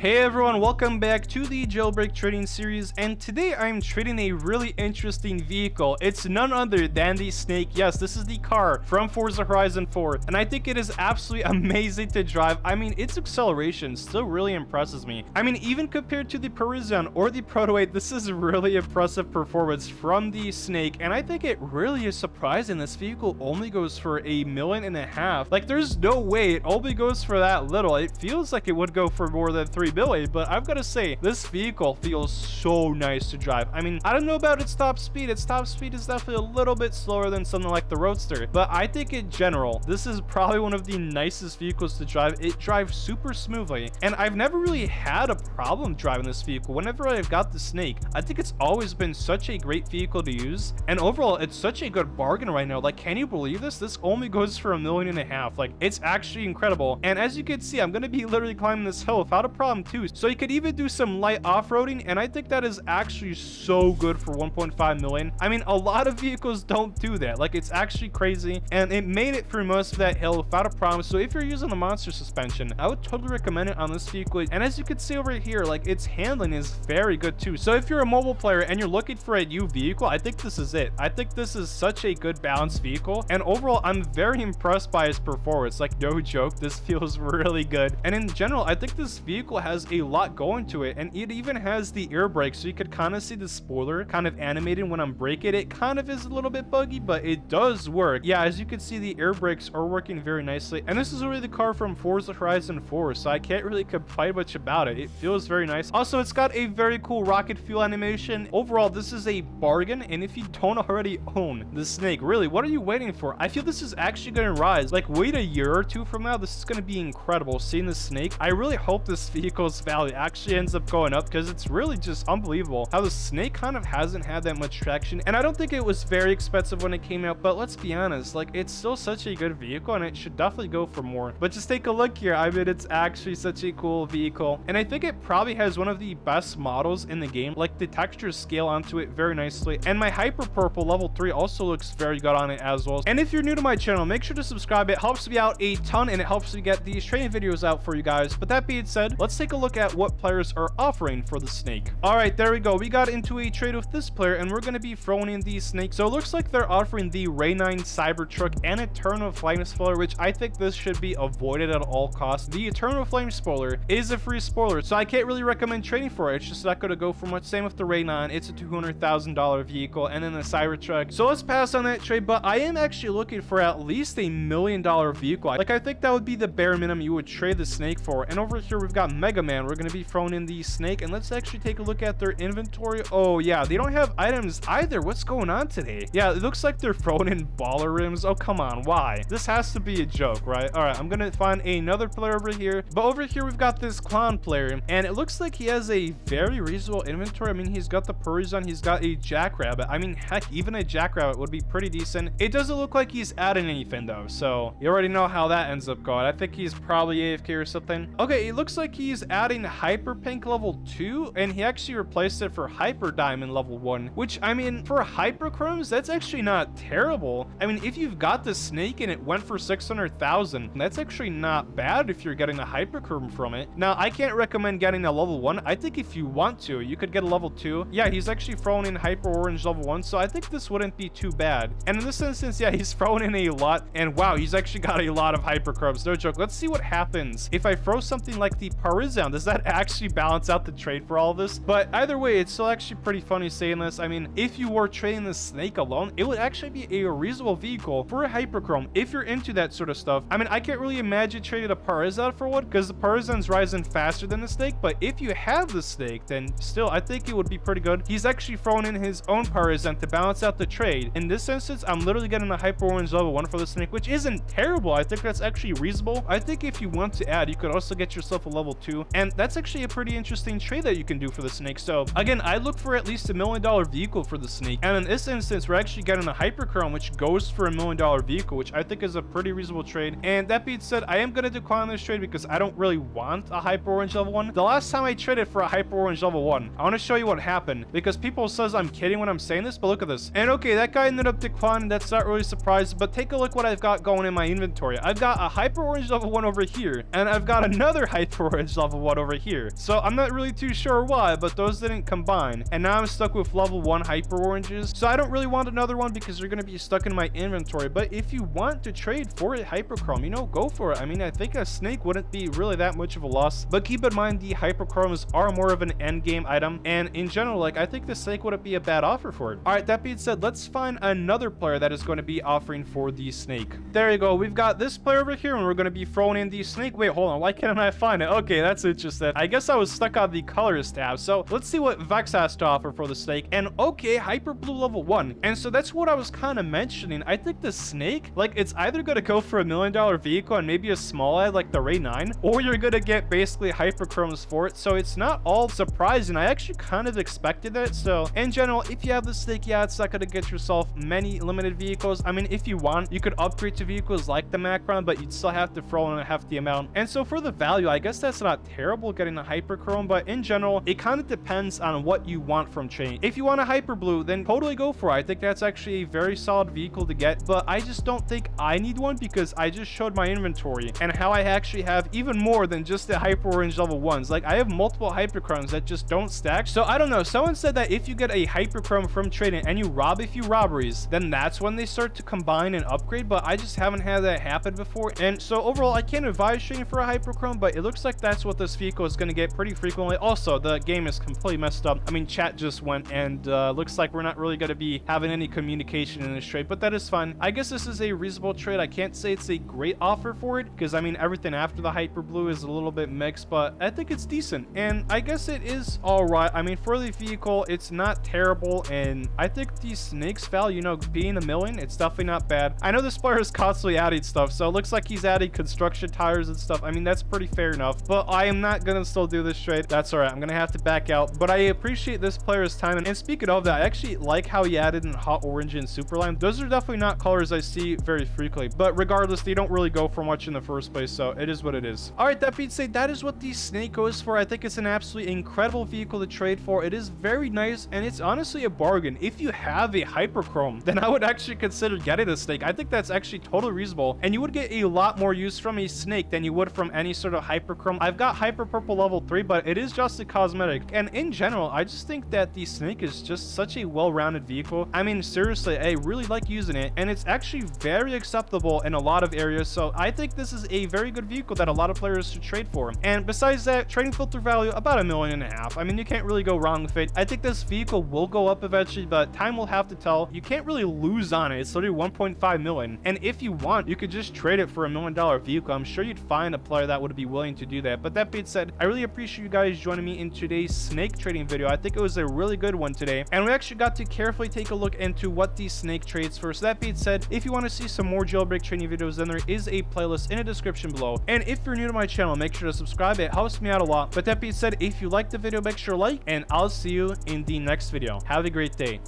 Hey everyone, welcome back to the Jailbreak trading series, and today I'm trading a really interesting vehicle. It's none other than the Snake. Yes, this is the car from Forza Horizon 4, and I think it is absolutely amazing to drive. I mean, its acceleration still really impresses me. I mean, even compared to the Parisian or the Proto 8, this is really impressive performance from the Snake, and I think it really is surprising this vehicle only goes for $1.5 million. Like, there's no way it only goes for that little. It feels like it would go for more than $3 million, but I've got to say, this vehicle feels so nice to drive. I mean, I don't know about its top speed. Its top speed is definitely a little bit slower than something like the Roadster, but I think in general, this is probably one of the nicest vehicles to drive. It drives super smoothly, and I've never really had a problem driving this vehicle. Whenever I've got the Snake, I think it's always been such a great vehicle to use, and overall, it's such a good bargain right now. Like, can you believe this? This only goes for $1.5 million. Like, it's actually incredible, and as you can see, I'm going to be literally climbing this hill without a problem too. So you could even do some light off-roading, and I think that is actually so good for $1.5 million. I mean, a lot of vehicles don't do that. Like, it's actually crazy, and it made it through most of that hill without a problem. So if you're using the monster suspension, I would totally recommend it on this vehicle. And as you can see over here, like, its handling is very good too. So if you're a mobile player and you're looking for a new vehicle, I think this is it. I think this is such a good balanced vehicle, and overall, I'm very impressed by its performance. Like, no joke, this feels really good. And in general, I think this vehicle has a lot going to it, and it even has the air brake, so you could kind of see the spoiler kind of animated when I'm braking. It kind of is a little bit buggy, but it does work. Yeah, as you can see, the air brakes are working very nicely, and this is really the car from Forza Horizon 4, so I can't really complain much about it. It feels very nice. Also, it's got a very cool rocket fuel animation. Overall, this is a bargain, and if you don't already own the Snake, really, what are you waiting for? I feel this is actually going to rise. Like, wait a year or two from now, this is going to be incredible. Seeing the Snake, I really hope this vehicle's value actually ends up going up, because it's really just unbelievable how the Snake kind of hasn't had that much traction. And I don't think it was very expensive when it came out, but let's be honest, like, it's still such a good vehicle, and it should definitely go for more. But just take a look here. I mean, it's actually such a cool vehicle, and I think it probably has one of the best models in the game. Like, the textures scale onto it very nicely, and my hyper purple level 3 also looks very good on it as well. And if you're new to my channel, make sure to subscribe. It helps me out a ton, and it helps me get these training videos out for you guys. But that being said, let's take a look at what players are offering for the Snake. All right, there we go. We got into a trade with this player, and we're going to be throwing in the Snake. So it looks like they're offering the Ray 9 Cybertruck and Eternal Flame Spoiler, which I think this should be avoided at all costs. The Eternal Flame Spoiler is a free spoiler, so I can't really recommend trading for it. It's just not going to go for much. Same with the Ray 9. It's a $200,000 vehicle, and then the Cybertruck. So let's pass on that trade, but I am actually looking for at least $1 million vehicle. Like, I think that would be the bare minimum you would trade the Snake for. And over here, we've got Mega Man. We're going to be throwing in the Snake, and let's actually take a look at their inventory. Oh yeah, they don't have items either. What's going on today? Yeah, it looks like they're throwing in baller rims. Oh, come on, why? This has to be a joke, right? All right, I'm gonna find another player over here, but over here we've got this clown player, and it looks like he has a very reasonable inventory. I mean, he's got the Parisian, he's got a Jackrabbit. I mean, heck, even a Jackrabbit would be pretty decent. It doesn't look like he's adding anything though, so you already know how that ends up going. I think he's probably AFK or something. Okay, it looks like he's adding Hyper Pink level 2, and he actually replaced it for Hyper Diamond level 1, which, I mean, for Hyperchromes, that's actually not terrible. I mean, if you've got the Snake and it went for 600,000, that's actually not bad if you're getting a Hyperchrome from it. Now, I can't recommend getting a level 1. I think if you want to, you could get a level 2. Yeah, he's actually throwing in Hyper Orange level 1, so I think this wouldn't be too bad. And in this instance, yeah, he's throwing in a lot, and wow, he's actually got a lot of Hyperchromes. No joke. Let's see what happens if I throw something like the Parisian. Does that actually balance out the trade for all of this? But either way, it's still actually pretty funny saying this. I mean, if you were trading the Snake alone, it would actually be a reasonable vehicle for a Hyperchrome if you're into that sort of stuff. I mean, I can't really imagine trading a Parisian for one, because the Parisian's rising faster than the Snake, but if you have the Snake, then still, I think it would be pretty good. He's actually thrown in his own Parisian to balance out the trade. In this instance, I'm literally getting a Hyper Orange level 1 for the Snake, which isn't terrible. I think that's actually reasonable. I think if you want to add, you could also get yourself a level 2, and that's actually a pretty interesting trade that you can do for the Snake. So again, I look for at least $1 million vehicle for the Snake, and in this instance, we're actually getting a Hyperchrome, which goes for $1 million vehicle, which I think is a pretty reasonable trade. And that being said, I am going to decline this trade because I don't really want a Hyper Orange level 1. The last time I traded for a Hyper Orange level 1, I want to show you what happened, because people says I'm kidding when I'm saying this, but look at this. And okay, that guy ended up declining. That's not really surprised, but take a look what I've got going in my inventory. I've got a Hyper Orange level 1 over here, and I've got another Hyper Orange level level 1 over here. So I'm not really too sure why, but those didn't combine. And now I'm stuck with level 1 hyper oranges. So I don't really want another one because they're going to be stuck in my inventory. But if you want to trade for a hyperchrome, you know, go for it. I mean, I think a snake wouldn't be really that much of a loss. But keep in mind, the hyperchromes are more of an end game item. And in general, like, I think the snake wouldn't be a bad offer for it. All right, that being said, let's find another player that is going to be offering for the snake. There you go. We've got this player over here, and we're going to be throwing in the snake. Wait, hold on. Why can't I find it? Okay, that's interesting. I guess I was stuck on the colors tab. So let's see what Vex has to offer for the snake. And okay, hyper blue level 1. And so that's what I was kind of mentioning. I think the snake, like, it's either going to go for $1 million vehicle and maybe a small ad like the Ray 9, or you're going to get basically hyperchromes for it. So it's not all surprising. I actually kind of expected it. So in general, if you have the snake, yeah, it's not going to get yourself many limited vehicles. I mean, if you want, you could upgrade to vehicles like the Macron, but you'd still have to throw in a hefty amount. And so for the value, I guess that's not terrible getting a hyperchrome, but in general, it kind of depends on what you want from chain. If you want a hyper blue, then totally go for it. I think that's actually a very solid vehicle to get, but I just don't think I need one because I just showed my inventory and how I actually have even more than just the hyper orange level 1s. Like, I have multiple hyperchromes that just don't stack. So I don't know. Someone said that if you get a hyperchrome from trading and you rob a few robberies, then that's when they start to combine and upgrade, but I just haven't had that happen before. And so overall, I can't advise trading for a hyperchrome, but it looks like that's what this vehicle is going to get pretty frequently. Also, the game is completely messed up. I mean, chat just went, and looks like we're not really going to be having any communication in this trade, but that is fine. I guess this is a reasonable trade. I can't say it's a great offer for it because, I mean, everything after the hyper blue is a little bit mixed, but I think it's decent, and I guess it is all right. I mean, for the vehicle, it's not terrible, and I think the snake's value, you know, being $1 million, it's definitely not bad. I know this player is constantly adding stuff, so it looks like he's adding construction tires and stuff. I mean, that's pretty fair enough, but I am not gonna still do this trade. That's all right. I'm gonna have to back out, but I appreciate this player's time. And speaking of that, I actually like how he added in hot orange and super lime. Those are definitely not colors I see very frequently, but regardless, they don't really go for much in the first place, so it is what it is. All right, that being said, that is what the snake goes for. I think it's an absolutely incredible vehicle to trade for. It is very nice, and it's honestly a bargain. If you have a hyperchrome, then I would actually consider getting a snake. I think that's actually totally reasonable, and you would get a lot more use from a snake than you would from any sort of hyperchrome. I've got hyper purple level 3, but it is just a cosmetic, and in general, I just think that the snake is just such a well-rounded vehicle. I mean, seriously, I really like using it, and it's actually very acceptable in a lot of areas, so I think this is a very good vehicle that a lot of players should trade for. And besides that, trading filter value, about $1.5 million. I mean, you can't really go wrong with it. I think this vehicle will go up eventually, but time will have to tell. You can't really lose on it. It's literally 1.5 million, and if you want, you could just trade it for $1 million vehicle. I'm sure you'd find a player that would be willing to do that. But that being said, I really appreciate you guys joining me in today's snake trading video. I think it was a really good one today, and we actually got to carefully take a look into what these snake trades for. So that being said, if you want to see some more jailbreak trading videos, then there is a playlist in the description below. And if you're new to my channel, make sure to subscribe. It helps me out a lot. But that being said, if you liked the video, make sure to like, and I'll see you in the next video. Have a great day.